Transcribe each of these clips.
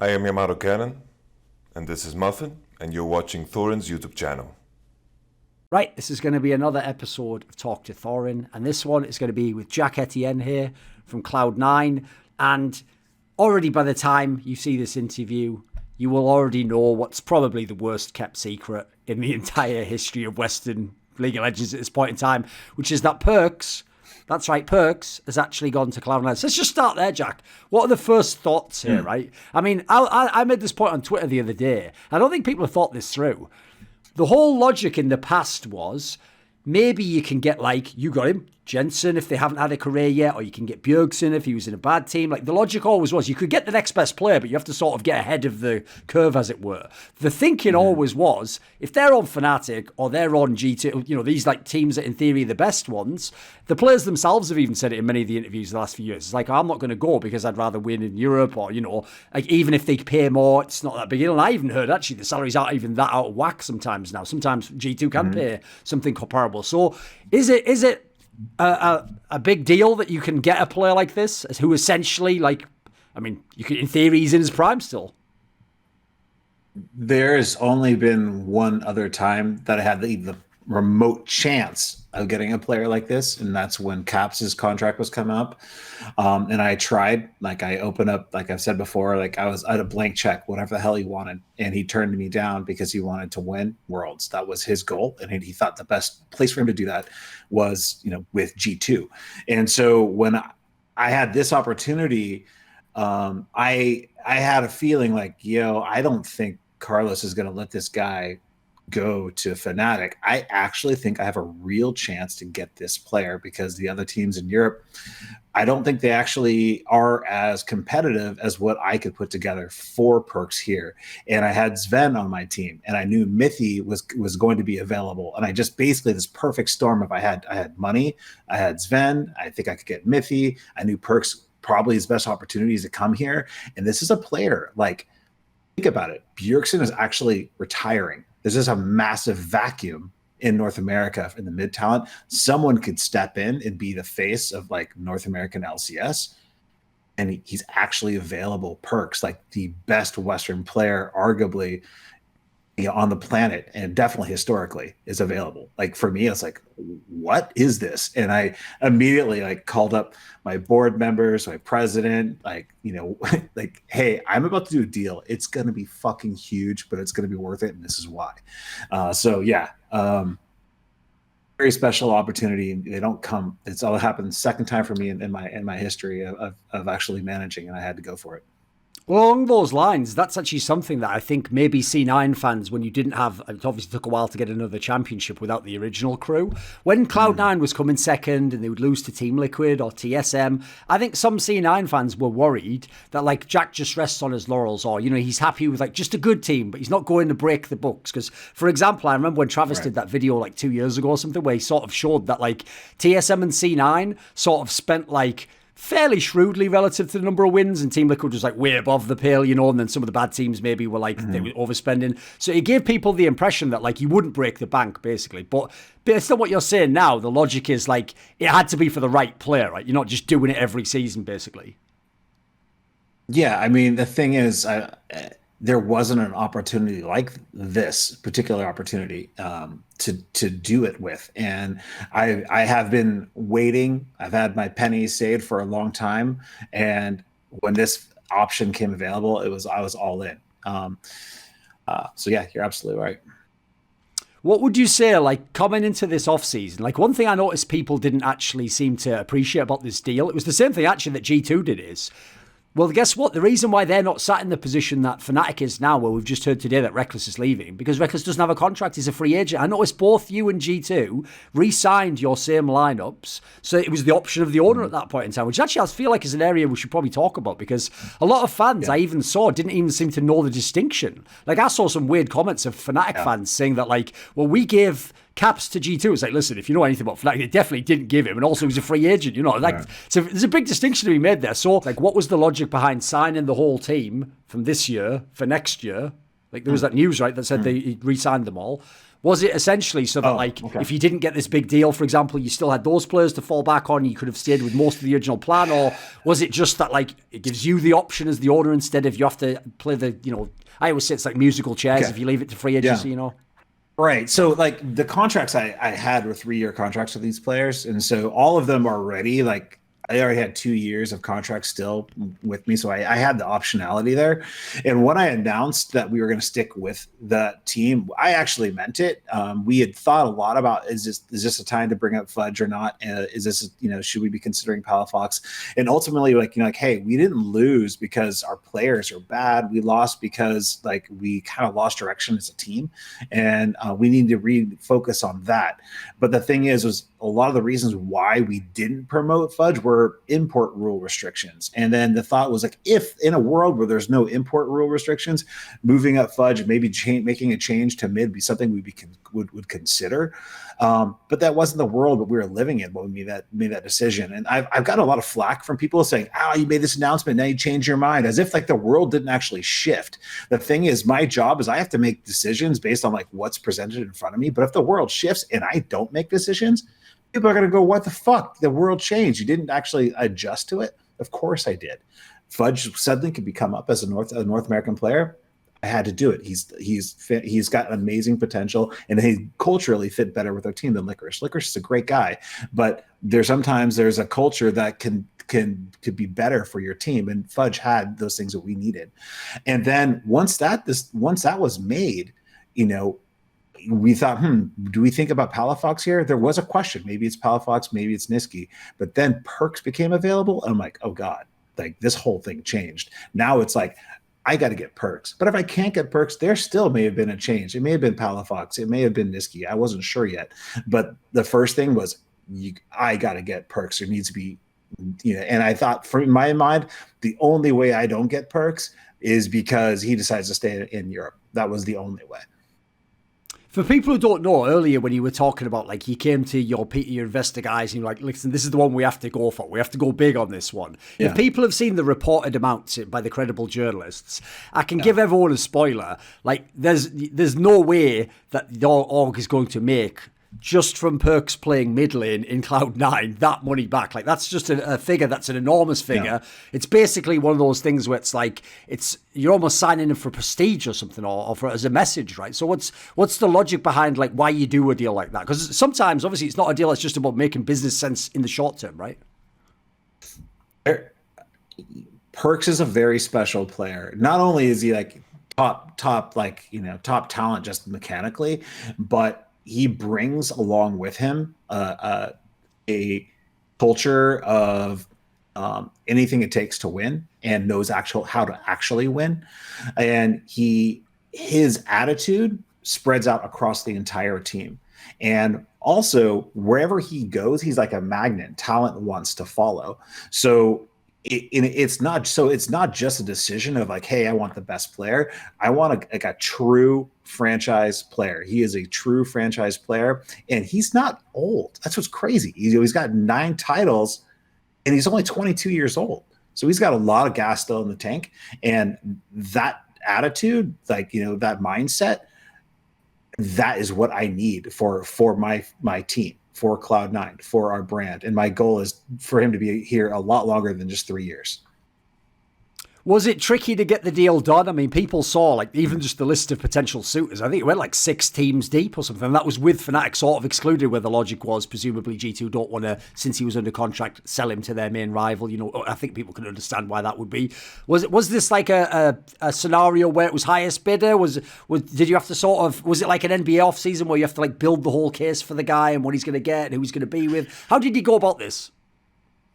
I am Yamato Cannon, and this is Muffin, and you're watching Thorin's YouTube channel. Right, this is going to be another episode of Talk to Thorin, and this one is going to be with Jack Etienne here from Cloud9, and already by the time you see this interview, you will already know what's probably the worst kept secret in the entire history of Western League of Legends at this point in time, which is that Perkz, that's right, Perkz has actually gone to Cloud9. So let's just start there, Jack. What are the first thoughts here, right? I mean, I made this point on Twitter the other day. I don't think people have thought this through. The whole logic in the past was maybe you can get, like, you got him, Jensen, if they haven't had a career yet, or you can get Pederson if he was in a bad team. Like, the logic always was you could get the next best player, but you have to sort of get ahead of the curve, as it were. The thinking always was, if they're on Fnatic or they're on G2, you know, these, like, teams that in theory are the best ones, the players themselves have even said it in many of the interviews the last few years. It's like, I'm not going to go because I'd rather win in Europe, or, you know, like, even if they pay more, it's not that big deal. And I even heard, actually, the salaries aren't even that out of whack sometimes now. Sometimes G2 can pay something comparable. So is it a big deal that you can get a player like this who essentially, like, I mean, you could, in theory, he's in his prime still. There's only been one other time that I had the remote chance of getting a player like this, and that's when Caps' contract was coming up. And I tried, like, I opened up, like I've said before, like I was at a blank check, whatever the hell he wanted. And he turned me down because he wanted to win Worlds. That was his goal. And he thought the best place for him to do that was, you know, with G2. And so when I had this opportunity, I had a feeling like, I don't think Carlos is going to let this guy go to Fnatic. I actually think I have a real chance to get this player because the other teams in Europe, I don't think they actually are as competitive as what I could put together for Perkz here. And I had Sven on my team, and I knew Mithy was going to be available. And I just basically this perfect storm of I had money, I had Sven, I think I could get Mithy. I knew Perkz probably his best opportunities to come here. And this is a player, like, think about it. Bjergsen is actually retiring. There's just a massive vacuum in North America in the mid talent. Someone could step in and be the face of, like, North American LCS. And he's actually available. Perkz, like the best Western player, arguably, on the planet, and definitely historically, is available. Like, for me, it's like, what is this? And I immediately, like, called up my board members, my president, like, like, hey, I'm about to do a deal. It's going to be fucking huge, but it's going to be worth it. And this is why. Very special opportunity. They don't come. It's all happened second time for me in my history of actually managing, and I had to go for it. Well, along those lines, that's actually something that I think maybe C9 fans, when you didn't have, it obviously took a while to get another championship without the original crew. When Cloud9 was coming second and they would lose to Team Liquid or TSM, I think some C9 fans were worried that, like, Jack just rests on his laurels, or, he's happy with, like, just a good team, but he's not going to break the books. Because, for example, I remember when Travis did that video like 2 years ago or something, where he sort of showed that, like, TSM and C9 sort of spent, like, fairly shrewdly relative to the number of wins, and Team Liquid was, like, way above the pale, and then some of the bad teams maybe were, like, they were overspending. So it gave people the impression that, like, you wouldn't break the bank, basically. But based on what you're saying now, the logic is, like, it had to be for the right player, right? You're not just doing it every season, basically. Yeah, I mean, the thing is, there wasn't an opportunity like this particular opportunity to do it with. And I have been waiting. I've had my pennies saved for a long time. And when this option came available, I was all in. So yeah, you're absolutely right. What would you say, like, coming into this offseason? Like, one thing I noticed people didn't actually seem to appreciate about this deal, it was the same thing actually that G2 did, is, well, guess what? The reason why they're not sat in the position that Fnatic is now, where we've just heard today that Reckless is leaving, because Reckless doesn't have a contract, he's a free agent. I noticed both you and G2 re-signed your same lineups, so it was the option of the owner at that point in time, which actually I feel like is an area we should probably talk about, because a lot of fans I even saw didn't even seem to know the distinction. Like, I saw some weird comments of Fnatic fans saying that, like, well, we gave Caps to G2. It's like, listen, if you know anything about Fnatic, they definitely didn't give him, and also he's a free agent, so there's a big distinction to be made there. So, like, what was the logic behind signing the whole team from this year for next year? Like, there was that news, right, that said they re-signed them all. Was it essentially so that, if you didn't get this big deal, for example, you still had those players to fall back on, you could have stayed with most of the original plan? Or was it just that, it gives you the option as the owner instead of you have to play the, I always say it's like musical chairs if you leave it to free agency, Right. So the contracts I had were 3-year contracts with these players. And so all of them are ready. I already had 2 years of contracts still with me. So I had the optionality there. And when I announced that we were going to stick with the team, I actually meant it. We had thought a lot about, is this a time to bring up Fudge or not? Is this, should we be considering Palafox? And ultimately, hey, we didn't lose because our players are bad. We lost because we kind of lost direction as a team. And we need to refocus on that. But the thing was a lot of the reasons why we didn't promote Fudge were import rule restrictions. And then the thought was if in a world where there's no import rule restrictions, moving up Fudge and maybe making a change to mid be something we would consider. But that wasn't the world that we were living in when we made that decision. And I've got a lot of flack from people saying, you made this announcement, now you changed your mind, as if the world didn't actually shift. The thing is, my job is I have to make decisions based on what's presented in front of me. But if the world shifts and I don't make decisions, people are going to go, what the fuck? The world changed. You didn't actually adjust to it. Of course I did. Fudge suddenly could become up as a North American player. I had to do it. He's got amazing potential, and he culturally fit better with our team than Licorice. Licorice is a great guy, but sometimes there's a culture that could be better for your team, and Fudge had those things that we needed. And then once that was made, we thought, do we think about Palafox here? There was a question. Maybe it's Palafox, maybe it's Niski. But then Perkz became available, and I'm like, oh God, this whole thing changed. Now it's I got to get Perkz. But if I can't get Perkz, there still may have been a change. It may have been Palafox. It may have been Niski. I wasn't sure yet. But the first thing was, I got to get Perkz. There needs to be, and I thought, in my mind, the only way I don't get Perkz is because he decides to stay in Europe. That was the only way. For people who don't know, earlier when you were talking about you came to your investor guys and you're like, listen, this is the one we have to go for. We have to go big on this one. Yeah. If people have seen the reported amounts by the credible journalists, I can give everyone a spoiler. There's no way that your org is going to make, just from Perkz playing mid lane in Cloud9, that money back. That's just a figure that's an enormous figure. Yeah. It's basically one of those things where it's you're almost signing in for prestige or something, or for as a message, right? So what's the logic behind why you do a deal like that? Because sometimes, obviously, it's not a deal that's just about making business sense in the short term, right? Perkz is a very special player. Not only is he top talent just mechanically, but he brings along with him a culture of anything it takes to win, and knows how to actually win. And his attitude spreads out across the entire team. And also, wherever he goes, he's like a magnet. Talent wants to follow. So it's not just a decision of hey, I want the best player. I want a true franchise player. He is a true franchise player, and he's not old. That's what's crazy. He's got 9 titles, and he's only 22 years old. So he's got a lot of gas still in the tank, and that attitude, that mindset, that is what I need for my team, for Cloud9, for our brand. And my goal is for him to be here a lot longer than just 3 years. Was it tricky to get the deal done? I mean, people saw even just the list of potential suitors. I think it went 6 teams deep or something. And that was with Fnatic sort of excluded, where the logic was presumably G2 don't want to, since he was under contract, sell him to their main rival. I think people can understand why that would be. Was this a scenario where it was highest bidder? Did you have to was it like an NBA off season where you have to build the whole case for the guy and what he's going to get and who he's going to be with? How did you go about this?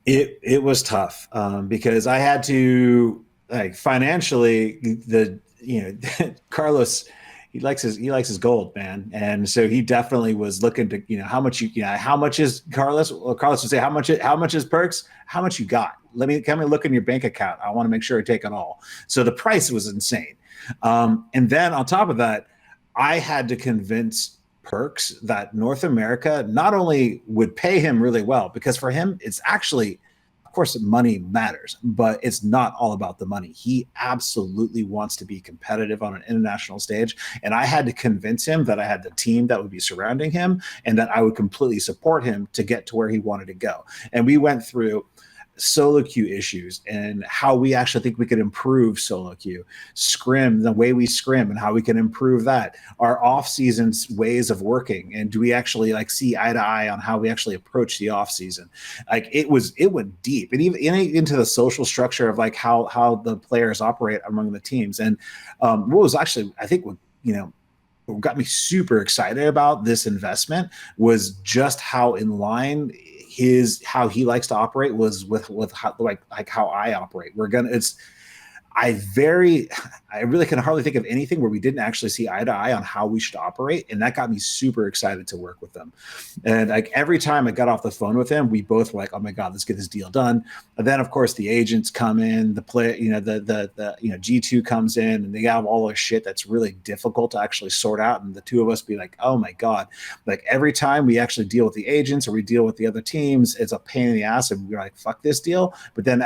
It was tough because I had to. Financially, Carlos, he likes his gold, man, and so he definitely was looking to how much is Carlos? Well, Carlos would say how much is Perkz? How much you got? Let me look in your bank account. I want to make sure I take it all. So the price was insane, and then on top of that, I had to convince Perkz that North America not only would pay him really well, because for him it's actually course, money matters, but it's not all about the money. He absolutely wants to be competitive on an international stage. And I had to convince him that I had the team that would be surrounding him and that I would completely support him to get to where he wanted to go. And we went through solo queue issues and how we actually think we could improve solo queue, scrim, the way we scrim and how we can improve that, our off season ways of working, and do we actually like see eye to eye on how we actually approach the off season. Like it went deep, and even into the social structure of like how the players operate among the teams. And what was actually, I think, what got me super excited about this investment was just how in line how he likes to operate was with how, like how I operate. I really can hardly think of anything where we didn't actually see eye to eye on how we should operate. And that got me super excited to work with them. And like every time I got off the phone with him, we both were like, oh my God, let's get this deal done. And then of course the agents come in, the G2 comes in, and they have all this shit that's really difficult to actually sort out. And the two of us be like, oh my God, like every time we actually deal with the agents or we deal with the other teams, it's a pain in the ass. And we're like, fuck this deal. But then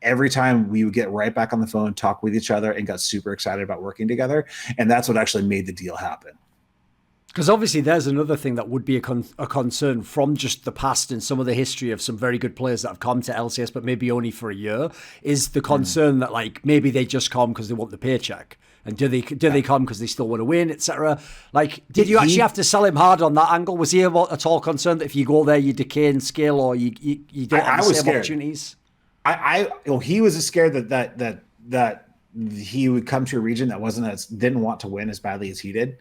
every time we would get right back on the phone, talk with each other, and got super excited about working together. And that's what actually made the deal happen. Because obviously there's another thing that would be a concern from just the past and some of the history of some very good players that have come to LCS, but maybe only for a year, is the concern that like maybe they just come because they want the paycheck. And do they come because they still want to win, etc.? Like, did you actually have to sell him hard on that angle? Was he at all concerned that if you go there, you decay in skill or you don't have the same opportunities? He was scared that he would come to a region that didn't want to win as badly as he did.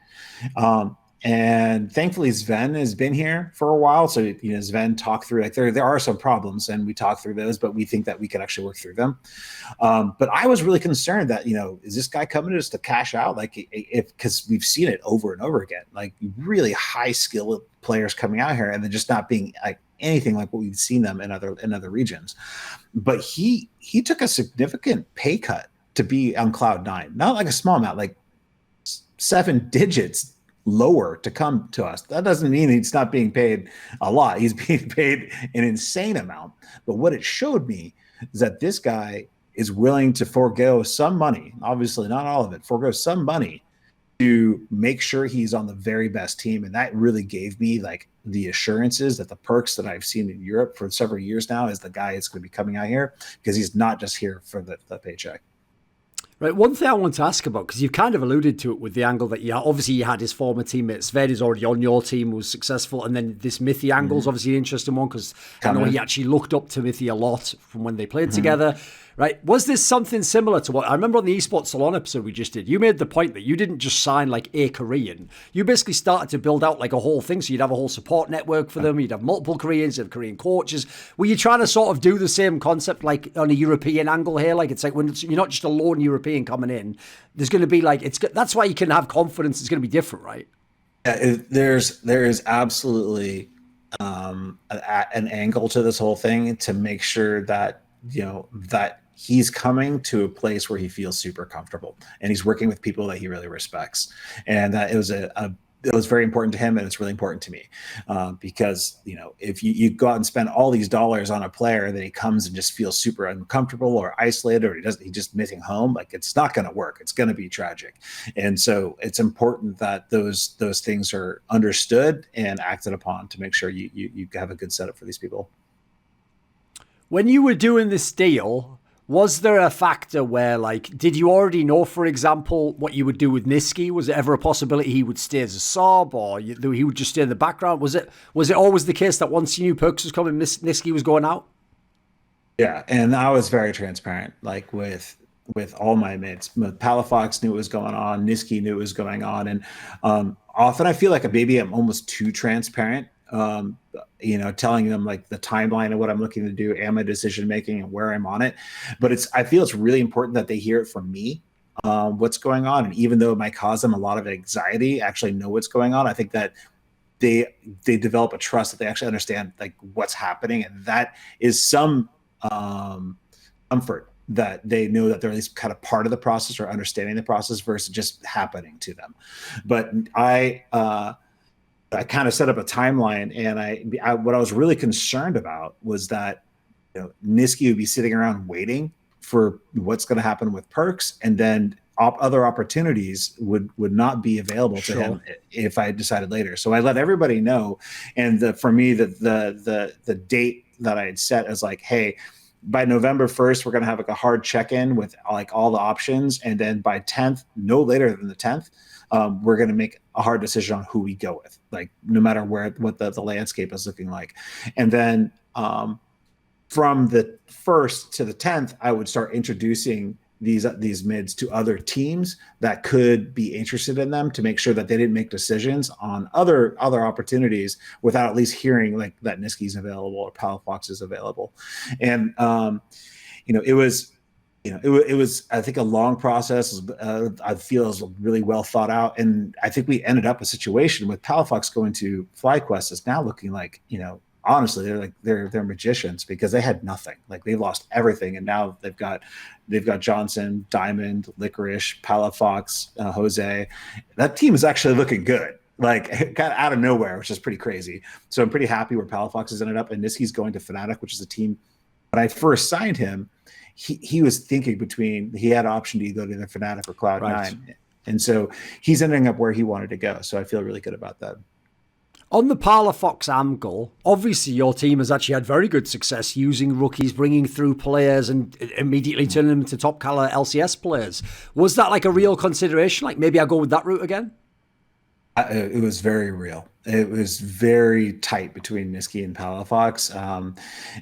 And thankfully Sven has been here for a while. So, Sven talked through, like there are some problems and we talked through those, but we think that we could actually work through them. But I was really concerned that, is this guy coming just to cash out? Like because we've seen it over and over again, like really high skill players coming out here and then just not being like anything like what we've seen them in other regions. But he took a significant pay cut to be on Cloud9, not like a small amount, like 7 digits lower to come to us. That doesn't mean he's not being paid a lot. He's being paid an insane amount. But what it showed me is that this guy is willing to forego some money, obviously not all of it, forego some money to make sure he's on the very best team. And that really gave me like the assurances that the Perkz that I've seen in Europe for several years now is the guy that's going to be coming out here, because he's not just here for the paycheck. Right. One thing I want to ask about, because you've kind of alluded to it with the angle that obviously you had his former teammate Sved is already on your team, was successful, and then this Mithy angle is obviously an interesting one because I know he actually looked up to Mithy a lot from when they played together. Right. Was this something similar to what I remember on the Esports Salon episode we just did? You made the point that you didn't just sign like a Korean. You basically started to build out like a whole thing. So you'd have a whole support network for them. You'd have multiple Koreans, you'd have Korean coaches. Were you trying to sort of do the same concept like on a European angle here? Like it's like when you're not just a lone European coming in, there's going to be like, that's why you can have confidence. It's going to be different, right? Yeah, there is absolutely an angle to this whole thing to make sure that, that he's coming to a place where he feels super comfortable and he's working with people that he really respects. And that it was very important to him, and it's really important to me because, if you go out and spend all these dollars on a player and then he comes and just feels super uncomfortable or isolated, or he's just missing home, like it's not going to work. It's going to be tragic. And so it's important that those things are understood and acted upon to make sure you have a good setup for these people. When you were doing this deal, was there a factor where, like, did you already know, for example, what you would do with Nisqy? Was it ever a possibility he would stay as a sub, or he would just stay in the background? Was it always the case that once you knew Perkz was coming, Nisqy was going out? Yeah, and I was very transparent, like with all my mates. Palafox knew what was going on. Nisqy knew what was going on, and often I feel like maybe I'm almost too transparent. Telling them like the timeline of what I'm looking to do and my decision making and where I'm on it. But I feel it's really important that they hear it from me, what's going on. And even though it might cause them a lot of anxiety, actually know what's going on. I think that they develop a trust that they actually understand like what's happening. And that is some comfort that they know that they're at least kind of part of the process or understanding the process versus just happening to them. But I kind of set up a timeline, and what I was really concerned about was that Niski would be sitting around waiting for what's going to happen with Perkz, and then other opportunities would not be available to him if I decided later. So I let everybody know, and for me, the date that I had set as like, hey, by November 1st, we're going to have like a hard check-in with like all the options, and then by 10th, no later than the 10th, we're going to make a hard decision on who we go with, like no matter what the landscape is looking like, and then from the 1st to the 10th, I would start introducing these mids to other teams that could be interested in them, to make sure that they didn't make decisions on other opportunities without at least hearing like that Niski's available or Palafox is available. And it was I think a long process. I feel it was really well thought out, and I think we ended up a situation with Palafox going to FlyQuest is now looking like, honestly, they're magicians, because they had nothing. Like they lost everything, and now they've got Johnson, Diamond, Licorice, Palafox, Jose. That team is actually looking good, like kind of out of nowhere, which is pretty crazy. So I'm pretty happy where Palafox has ended up, and Niski's going to Fnatic, which is a team. When I first signed him, he was thinking he had an option to go to either Fnatic or Cloud9, right. And so he's ending up where he wanted to go. So I feel really good about that. On the Palafox angle, obviously your team has actually had very good success using rookies, bringing through players and immediately turning them into top caliber LCS players. Was that like a real consideration? Like maybe I'll go with that route again? It was very real. It was very tight between Niski and Palafox.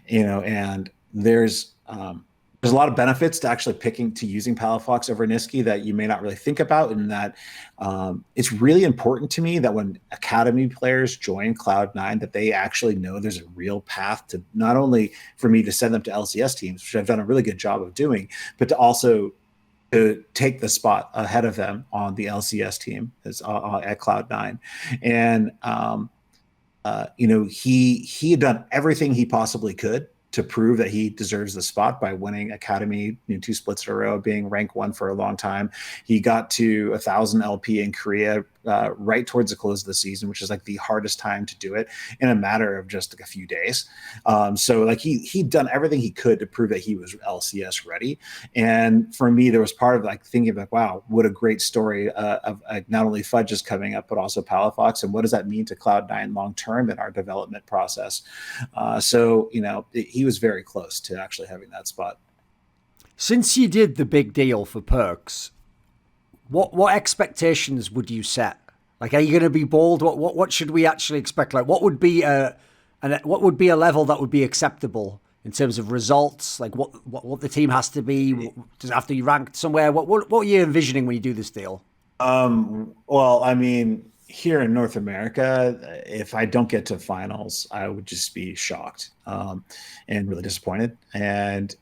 And there's a lot of benefits to actually using Palafox over Niski that you may not really think about, in that it's really important to me that when academy players join Cloud9, that they actually know there's a real path to not only for me to send them to LCS teams, which I've done a really good job of doing, but to also to take the spot ahead of them on the LCS team at Cloud9. And he had done everything he possibly could to prove that he deserves the spot by winning Academy 2 splits in a row, being rank 1 for a long time. He got to 1,000 LP in Korea right towards the close of the season, which is like the hardest time to do it, in a matter of just like a few days. So like he'd done everything he could to prove that he was LCS ready. And for me, there was part of like thinking like, wow, what a great story of not only Fudge is coming up, but also Palafox, and what does that mean to Cloud9 long term in our development process? He was very close to actually having that spot. Since you did the big deal for Perkz, what expectations would you set? Like, are you going to be bold? What should we actually expect? Like, what would be a level that would be acceptable in terms of results? Like, what the team has to be? Does it have to be ranked somewhere? What are you envisioning when you do this deal? Well, I mean, here in North America, if I don't get to finals, I would just be shocked and really disappointed. And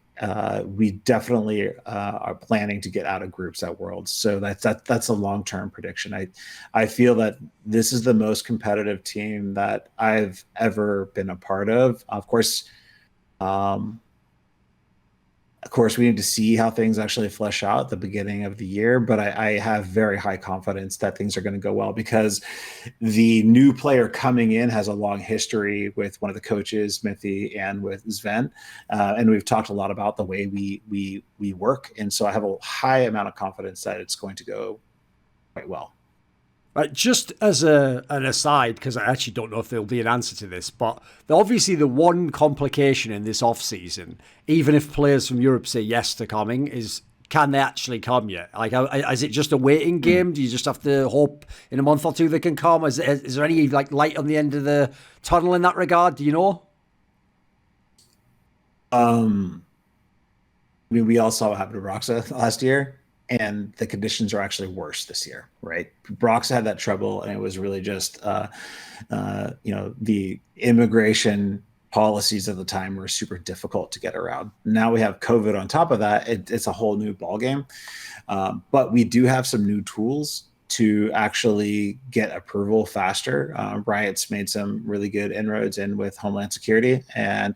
we definitely are planning to get out of groups at Worlds. So that's a long-term prediction. I feel that this is the most competitive team that I've ever been a part of. Of course, we need to see how things actually flesh out at the beginning of the year, but I have very high confidence that things are going to go well, because the new player coming in has a long history with one of the coaches, Smithy, and with Sven, and we've talked a lot about the way we work, and so I have a high amount of confidence that it's going to go quite well. Just as an aside, because I actually don't know if there'll be an answer to this, but obviously the one complication in this off-season, even if players from Europe say yes to coming, is can they actually come yet? Like, is it just a waiting game? Do you just have to hope in a month or two they can come? Is there any like light on the end of the tunnel in that regard? Do you know? I mean, we all saw what happened to Roxa last year. And the conditions are actually worse this year, right? Brox had that trouble, and it was really just, the immigration policies at the time were super difficult to get around. Now we have COVID on top of that. It's a whole new ballgame. But we do have some new tools to actually get approval faster. Riot's made some really good inroads in with Homeland Security, and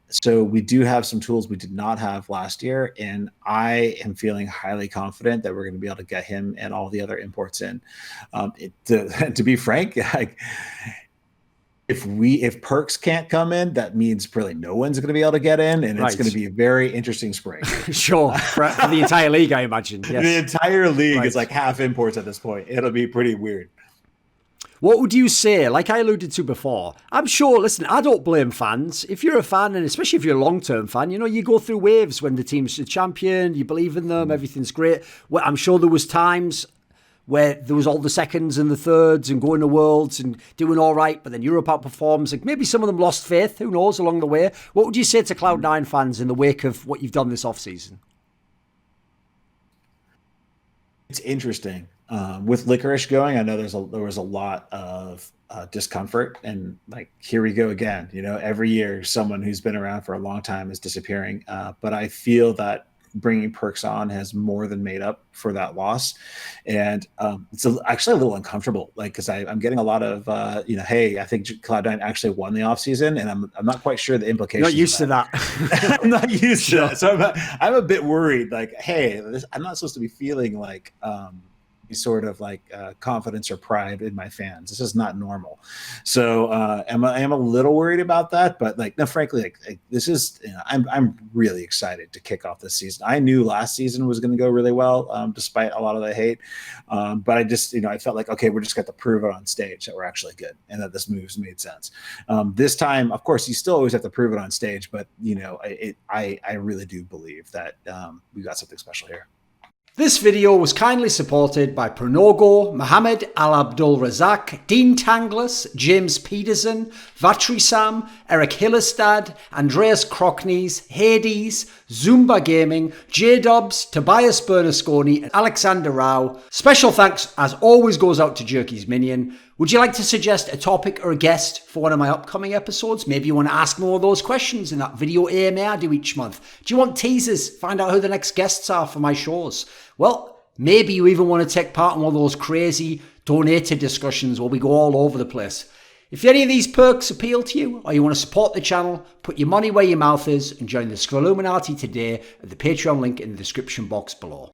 so we do have some tools we did not have last year, and I am feeling highly confident that we're going to be able to get him and all the other imports in. To be frank, if Perkz can't come in, that means really no one's going to be able to get in, and it's going to be a very interesting spring. Sure, for the entire league, I imagine. Yes. The entire league is like half imports at this point. It'll be pretty weird. What would you say? Like I alluded to before, I'm sure, listen, I don't blame fans. If you're a fan, and especially if you're a long-term fan, you know, you go through waves when the team's the champion, you believe in them, everything's great. Well, I'm sure there was times where there was all the seconds and the thirds and going to Worlds and doing all right, but then Europe outperforms. Like maybe some of them lost faith, who knows, along the way. What would you say to Cloud9 fans in the wake of what you've done this offseason? It's interesting. With Licorice going, I know there was a lot of discomfort, and like, here we go again. You know, every year someone who's been around for a long time is disappearing. But I feel that bringing Perkz on has more than made up for that loss, and it's actually a little uncomfortable, like, because I'm getting a lot of hey, I think Cloud9 actually won the offseason, and I'm not quite sure the implications. Not used to that. I'm not used to that, so I'm a bit worried. Like, hey, I'm not supposed to be feeling like sort of like confidence or pride in my fans. This is not normal. So I'm a little worried about that, but like, no, frankly, like this is, you know, I'm really excited to kick off this season. I knew last season was going to go really well, despite a lot of the hate. But I just, you know, I felt like, okay, we're just got to prove it on stage that we're actually good and that this move's made sense. This time, of course, you still always have to prove it on stage, but you know, I really do believe that we got something special here. This video was kindly supported by Pronogo, Mohammed, Alabdul, Razzaq, Dean Tanglis, James Pederson, VatriSam, ErikHillestad, Andreas Kroknes, Hades, Zoomba Gaming, JDubs, Tobias Bernasconi, and Alexander Rao. Special thanks, as always, goes out to Jerky's Minion. Would you like to suggest a topic or a guest for one of my upcoming episodes? Maybe you want to ask more of those questions in that video AMA I do each month. Do you want teasers? Find out who the next guests are for my shows. Well, maybe you even want to take part in one of those crazy donated discussions where we go all over the place. If any of these perks appeal to you, or you want to support the channel, put your money where your mouth is and join the Illuminati today at the Patreon link in the description box below.